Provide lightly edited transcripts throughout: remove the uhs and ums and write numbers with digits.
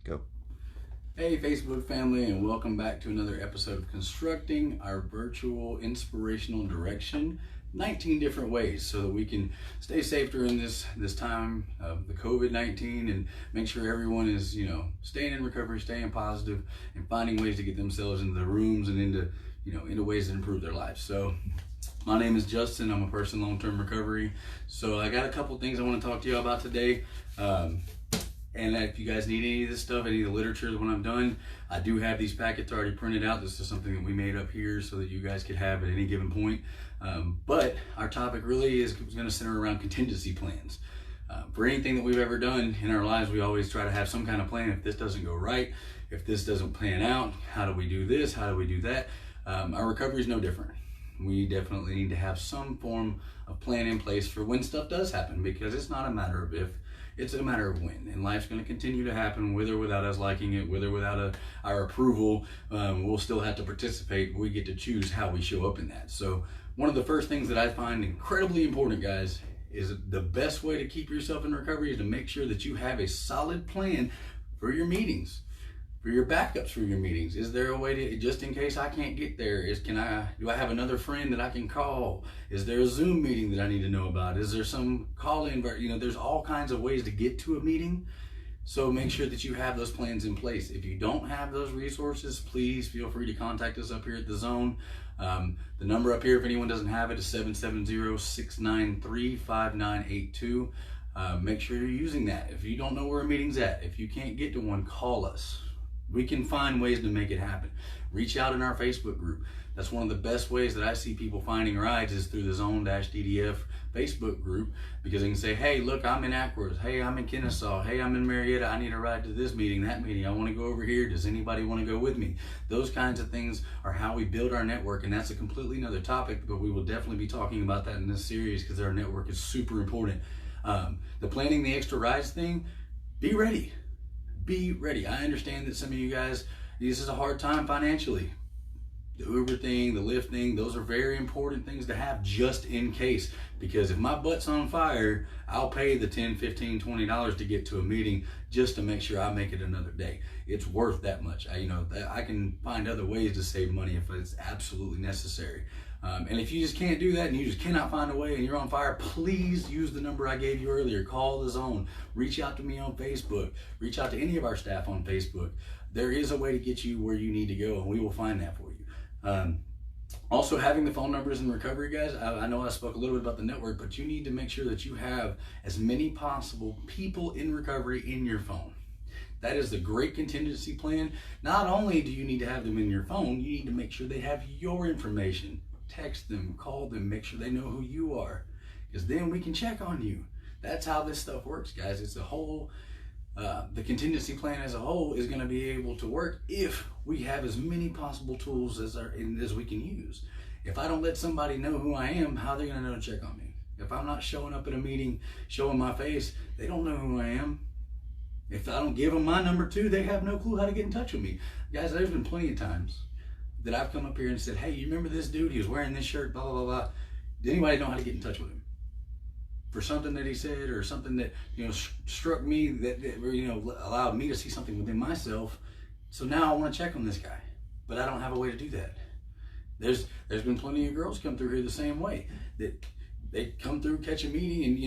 Go. Hey Facebook family, and welcome back to another episode of Constructing Our Virtual Inspirational Direction. 19 different ways so that we can stay safe during this time of the COVID-19 and make sure everyone is, staying in recovery, staying positive, and finding ways to get themselves into the rooms and into ways to improve their lives. So my name is Justin. I'm a person in long-term recovery. So I got a couple things I want to talk to you about today. And if you guys need any of this stuff, any of the literature when I'm done, I do have these packets already printed out. This is something that we made up here so that you guys could have at any given point. But our topic really is going to center around contingency plans. For anything that we've ever done in our lives, we always try to have some kind of plan. If this doesn't go right, if this doesn't plan out, how do we do this? How do we do that? Our recovery is no different. We definitely need to have some form of plan in place for when stuff does happen, because it's not a matter of if, it's a matter of when. And life's going to continue to happen with or without us liking it, with or without our approval. We'll still have to participate, but we get to choose how we show up in that. So one of the first things that I find incredibly important, guys, is the best way to keep yourself in recovery is to make sure that you have a solid plan for your meetings, for your backups for your meetings. Is there a way to, just in case I can't get there, do I have another friend that I can call? Is there a Zoom meeting that I need to know about? Is there some call-in? There's all kinds of ways to get to a meeting. So make sure that you have those plans in place. If you don't have those resources, please feel free to contact us up here at the Zone. The number up here, if anyone doesn't have it, is 770-693-5982. Make sure you're using that. If you don't know where a meeting's at, if you can't get to one, call us. We can find ways to make it happen. Reach out in our Facebook group. That's one of the best ways that I see people finding rides is through the Zone-DDF Facebook group, because they can say, hey, look, I'm in Ackworth. Hey, I'm in Kennesaw. Hey, I'm in Marietta. I need a ride to this meeting, that meeting. I want to go over here. Does anybody want to go with me? Those kinds of things are how we build our network, and that's a completely another topic, but we will definitely be talking about that in this series because our network is super important. The planning the extra rides thing, be ready. Be ready. I understand that some of you guys, this is a hard time financially. The Uber thing, the Lyft thing, those are very important things to have just in case. Because if my butt's on fire, I'll pay the $10, $15, $20 to get to a meeting just to make sure I make it another day. It's worth that much. I can find other ways to save money if it's absolutely necessary. And if you just can't do that and you just cannot find a way and you're on fire, please use the number I gave you earlier. Call the Zone. Reach out to me on Facebook. Reach out to any of our staff on Facebook. There is a way to get you where you need to go, and we will find that for you. Also, having the phone numbers in recovery, guys, I know I spoke a little bit about the network, but you need to make sure that you have as many possible people in recovery in your phone. That is the great contingency plan. Not only do you need to have them in your phone, you need to make sure they have your information. Text them, call them, make sure they know who you are, because then we can check on you. That's how this stuff works, guys. It's a whole, the contingency plan as a whole is going to be able to work if we have as many possible tools as we can use. If I don't let somebody know who I am, how are they going to know to check on me? If I'm not showing up at a meeting, showing my face, they don't know who I am. If I don't give them my number too, they have no clue how to get in touch with me. Guys, there's been plenty of times that I've come up here and said, hey, you remember this dude? He was wearing this shirt, blah, blah, blah, blah. Did anybody know how to get in touch with him? For something that he said or something that, struck me that allowed me to see something within myself. So now I want to check on this guy, but I don't have a way to do that. There's been plenty of girls come through here the same way, that they come through, catch a meeting, and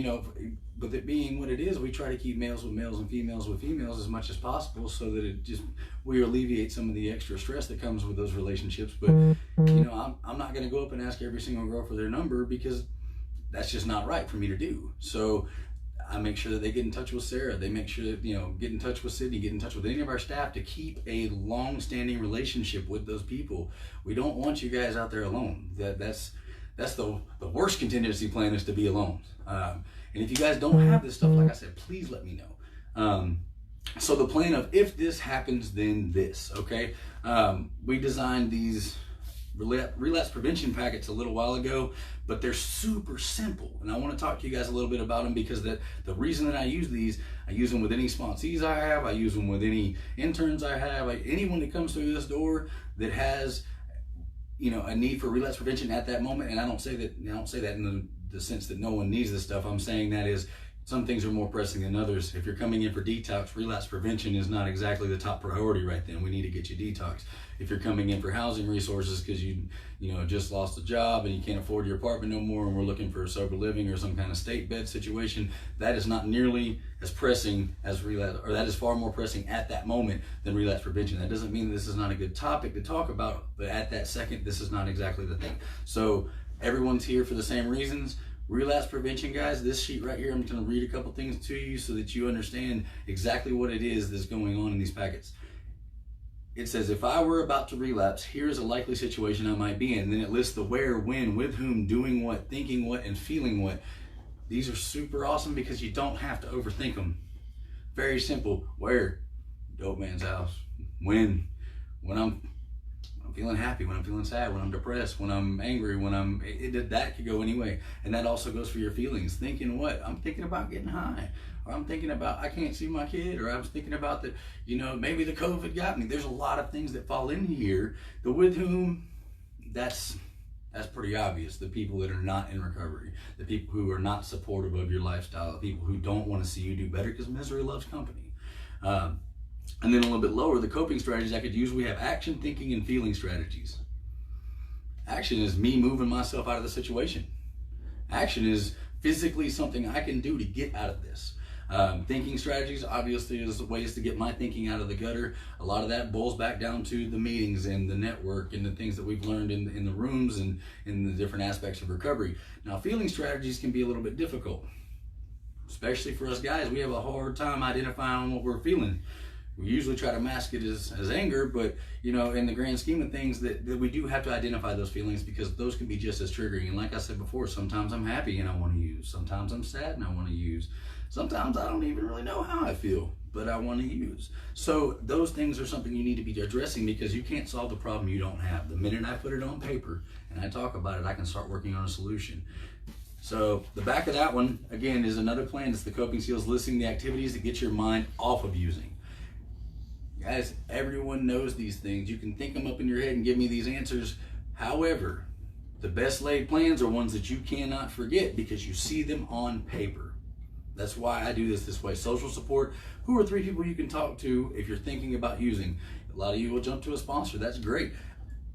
with it being what it is, we try to keep males with males and females with females as much as possible so that we alleviate some of the extra stress that comes with those relationships. But I'm not going to go up and ask every single girl for their number, because that's just not right for me to do. So I make sure that they get in touch with Sarah. They make sure that, get in touch with Sydney, get in touch with any of our staff to keep a long-standing relationship with those people. We don't want you guys out there alone. That's the worst contingency plan, is to be alone. And if you guys don't have this stuff, like I said, please let me know. So the plan of if this happens, then this, okay? We designed these relapse prevention packets a little while ago, but they're super simple. And I want to talk to you guys a little bit about them, because the reason that I use these, I use them with any sponsees I have, I use them with any interns I have, anyone that comes through this door that has a need for relapse prevention at that moment. And I don't say that in the sense that no one needs this stuff. I'm saying that is Some things are more pressing than others. If you're coming in for detox, relapse prevention is not exactly the top priority right then. We need to get you detox. If you're coming in for housing resources because you just lost a job and you can't afford your apartment no more, and we're looking for sober living or some kind of state bed situation, that is not nearly as pressing as relapse, or that is far more pressing at that moment than relapse prevention. That doesn't mean this is not a good topic to talk about, but at that second, this is not exactly the thing. So everyone's here for the same reasons. Relapse prevention, guys, this sheet right here, I'm going to read a couple things to you so that you understand exactly what it is that's going on in these packets. It says, if I were about to relapse, here's a likely situation I might be in. Then it lists the where, when, with whom, doing what, thinking what, and feeling what. These are super awesome because you don't have to overthink them. Very simple. Where? Dope man's house. When I'm feeling happy, when I'm feeling sad, when I'm depressed, when I'm angry, that could go anyway. And that also goes for your feelings. Thinking what? I'm thinking about getting high. Or I'm thinking about I can't see my kid. Or I was thinking about that, maybe the COVID got me. There's a lot of things that fall in here. The with whom, that's pretty obvious. The people that are not in recovery. The people who are not supportive of your lifestyle. The people who don't want to see you do better because misery loves company. And then a little bit lower, the coping strategies I could use, we have action, thinking, and feeling strategies. Action is me moving myself out of the situation. Action is physically something I can do to get out of this. Thinking strategies, obviously, is ways to get my thinking out of the gutter. A lot of that boils back down to the meetings and the network and the things that we've learned in the rooms and in the different aspects of recovery. Now, feeling strategies can be a little bit difficult, especially for us guys. We have a hard time identifying what we're feeling. We usually try to mask it as anger, but in the grand scheme of things, that we do have to identify those feelings because those can be just as triggering. And like I said before, sometimes I'm happy and I want to use. Sometimes I'm sad and I want to use. Sometimes I don't even really know how I feel, but I want to use. So those things are something you need to be addressing because you can't solve the problem you don't have. The minute I put it on paper and I talk about it, I can start working on a solution. So the back of that one, again, is another plan. It's the coping skills, listing the activities that get your mind off of using. Guys, everyone knows these things. You can think them up in your head and give me these answers. However, the best laid plans are ones that you cannot forget because you see them on paper. That's why I do this way. Social support. Who are 3 people you can talk to if you're thinking about using? A lot of you will jump to a sponsor. That's great.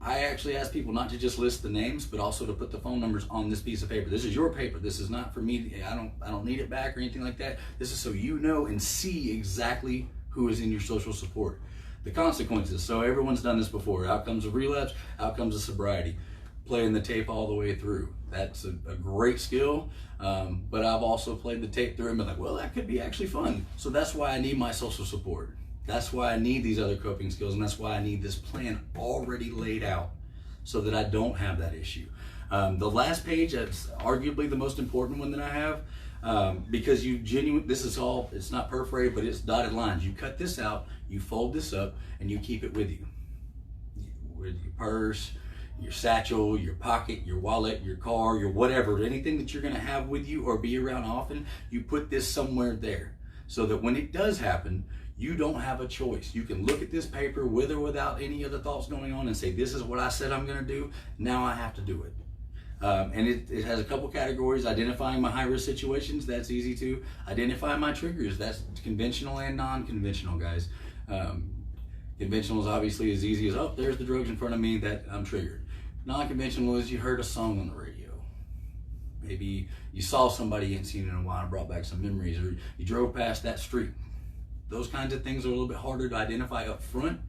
I actually ask people not to just list the names, but also to put the phone numbers on this piece of paper. This is your paper. This is not for me. I don't need it back or anything like that. This is so you know and see exactly who is in your social support. The consequences. So everyone's done this before. Outcomes of relapse, outcomes of sobriety. Playing the tape all the way through. That's a great skill, but I've also played the tape through and been like, well, that could be actually fun. So that's why I need my social support. That's why I need these other coping skills, and that's why I need this plan already laid out so that I don't have that issue. The last page, that's arguably the most important one that I have, because this is all, it's not perforated, but it's dotted lines. You cut this out, you fold this up, and you keep it with you. With your purse, your satchel, your pocket, your wallet, your car, your whatever, anything that you're gonna have with you or be around often, you put this somewhere there so that when it does happen, you don't have a choice. You can look at this paper with or without any other thoughts going on and say, this is what I said I'm gonna do, now I have to do it. And it has a couple categories. Identifying my high-risk situations, that's easy too. Identify my triggers, that's conventional and non-conventional, guys. Conventional is obviously as easy as, oh, there's the drugs in front of me, that I'm triggered. Non-conventional is you heard a song on the radio. Maybe you saw somebody you hadn't seen in a while and brought back some memories, or you drove past that street. Those kinds of things are a little bit harder to identify up front.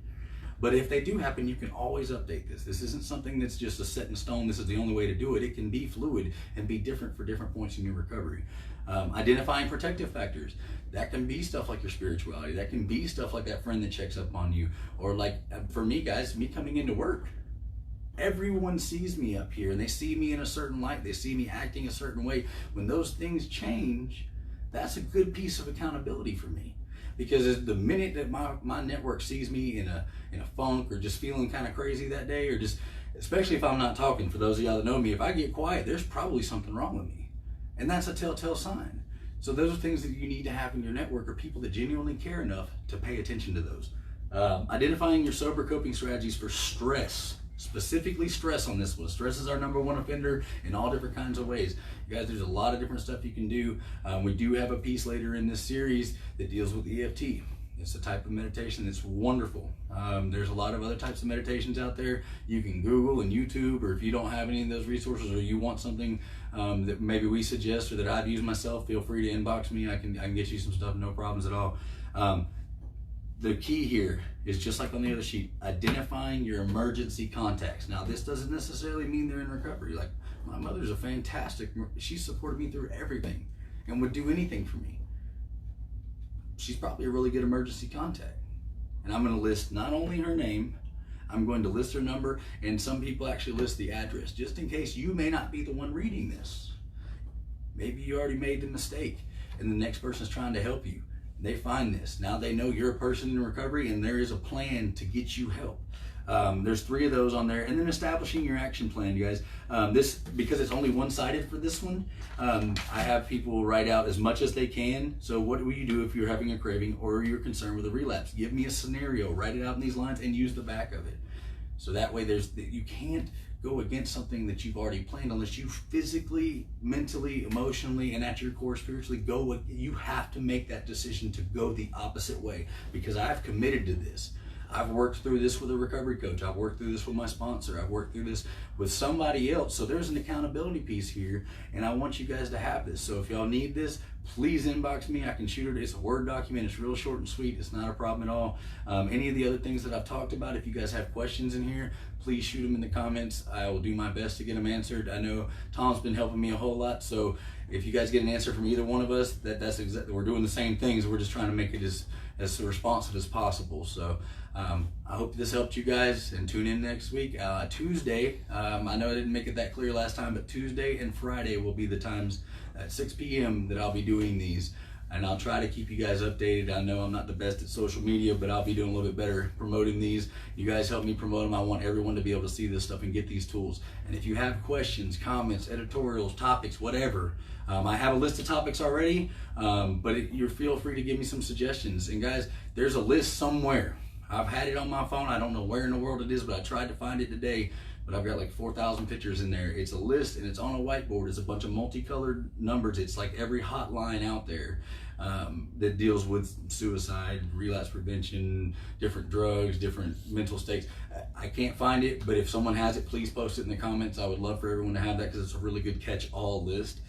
But if they do happen, you can always update this. This isn't something that's just a set in stone. This is the only way to do it. It can be fluid and be different for different points in your recovery. Identifying protective factors. That can be stuff like your spirituality. That can be stuff like that friend that checks up on you. Or like, for me, guys, me coming into work. Everyone sees me up here and they see me in a certain light. They see me acting a certain way. When those things change, that's a good piece of accountability for me. Because the minute that my network sees me in a funk or just feeling kind of crazy that day, or just, especially if I'm not talking, for those of y'all that know me, if I get quiet, there's probably something wrong with me. And that's a telltale sign. So those are things that you need to have in your network, or people that genuinely care enough to pay attention to those. Identifying your sober coping strategies for stress. specifically stress on this one. Stress is our #1 offender in all different kinds of ways. You guys, there's a lot of different stuff you can do. We do have a piece later in this series that deals with EFT. It's a type of meditation that's wonderful. There's a lot of other types of meditations out there. You can Google and YouTube, or if you don't have any of those resources, or you want something that maybe we suggest or that I've used myself, feel free to inbox me. I can get you some stuff, no problems at all. The key here is, just like on the other sheet, identifying your emergency contacts. Now, this doesn't necessarily mean they're in recovery. Like, my mother's a fantastic, she supported me through everything and would do anything for me. She's probably a really good emergency contact. And I'm going to list not only her name, I'm going to list her number, and some people actually list the address, just in case you may not be the one reading this. Maybe you already made the mistake and the next person's trying to help you. They find this. Now they know you're a person in recovery, and there is a plan to get you help. There's 3 of those on there. And then establishing your action plan, you guys. This, because it's only one-sided for this one, I have people write out as much as they can. So what will you do if you're having a craving or you're concerned with a relapse? Give me a scenario, write it out in these lines, and use the back of it. So that way you can't go against something that you've already planned unless you physically, mentally, emotionally, and at your core spiritually you have to make that decision to go the opposite way, because I've committed to this. I've worked through this with a recovery coach. I've worked through this with my sponsor. I've worked through this with somebody else. So there's an accountability piece here, and I want you guys to have this. So if y'all need this, please inbox me. I can shoot it. It's a Word document. It's real short and sweet. It's not a problem at all. Any of the other things that I've talked about, if you guys have questions in here, please shoot them in the comments. I will do my best to get them answered. I know Tom's been helping me a whole lot. So if you guys get an answer from either one of us, that's exactly, we're doing the same things. We're just trying to make it as responsive as possible. So I hope this helped you guys, and tune in next week. Tuesday, I know I didn't make it that clear last time, but Tuesday and Friday will be the times at 6 p.m. that I'll be doing these, and I'll try to keep you guys updated. I know I'm not the best at social media, but I'll be doing a little bit better promoting these. You guys help me promote them. I want everyone to be able to see this stuff and get these tools. And if you have questions, comments, editorials, topics, whatever, I have a list of topics already, but you feel free to give me some suggestions. And guys, there's a list somewhere. I've had it on my phone. I don't know where in the world it is, but I tried to find it today. But I've got like 4,000 pictures in there. It's a list, and it's on a whiteboard. It's a bunch of multicolored numbers. It's like every hotline out there that deals with suicide, relapse prevention, different drugs, different mental states. I can't find it, but if someone has it, please post it in the comments. I would love for everyone to have that, because it's a really good catch-all list.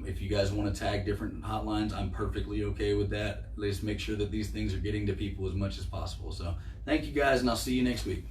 If you guys want to tag different hotlines, I'm perfectly okay with that. Let's make sure that these things are getting to people as much as possible. So thank you guys, and I'll see you next week.